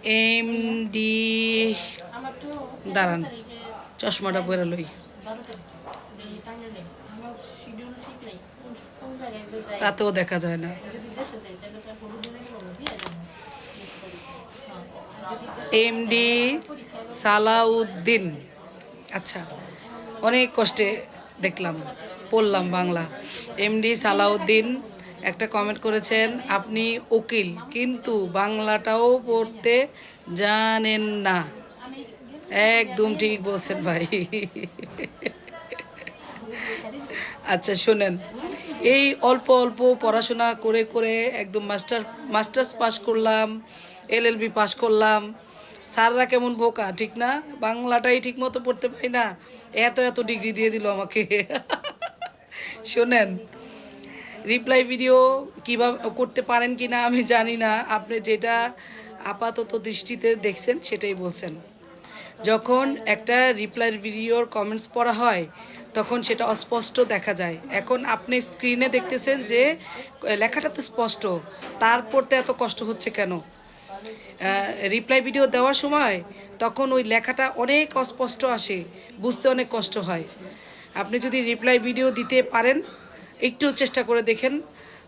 MD দাঁড়ান চশমাটা পরে লই তাতেও দেখা যায় না। এমডি সালাউদ্দিন, আচ্ছা অনেক কষ্টে দেখলাম পড়লাম বাংলা। এমডি সালাউদ্দিন একটা কমেন্ট করেছেন, আপনি উকিল কিন্তু বাংলাটাও পড়তে জানেন না। একদম ঠিক বলছেন ভাই। আচ্ছা শোনেন, এই অল্প অল্প পড়াশোনা করে করে একদম মাস্টার্স পাস করলাম, এলএলবি পাস করলাম। স্যাররা কেমন বোকা ঠিক না, বাংলাটাই ঠিক মতো পড়তে পারি না, এত এত ডিগ্রি দিয়ে দিল আমাকে। শোনেন, রিপ্লাই ভিডিও কীভাবে করতে পারেন কি না আমি জানি না, আপনি যেটা আপাতত দৃষ্টিতে দেখছেন সেটাই বলছেন। যখন একটা রিপ্লাই ভিডিওর কমেন্টস পড়া হয় তখন সেটা অস্পষ্ট দেখা যায়। এখন আপনি স্ক্রিনে দেখতেছেন যে লেখাটা তো স্পষ্ট, তার পড়তে এত কষ্ট হচ্ছে কেন? রিপ্লাই ভিডিও দেওয়ার সময় তখন ওই লেখাটা অনেক অস্পষ্ট আসে, বুঝতে অনেক কষ্ট হয়। আপনি যদি রিপ্লাই ভিডিও দিতে পারেন, একটু চেষ্টা করে দেখেন,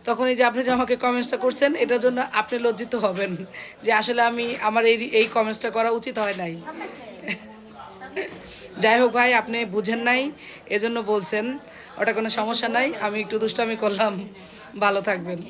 তখন এই যে আপনি যে আমাকে কমেন্টসটা করছেন এটার জন্য আপনি লজ্জিত হবেন যে আসলে আমার এই কমেন্টসটা করা উচিত হয় নাই। যাই হোক ভাই, আপনি বুঝেন নাই এজন্য বলছেন, ওটা কোনো সমস্যা নাই, আমি একটু দুষ্টামি করলাম। ভালো থাকবেন।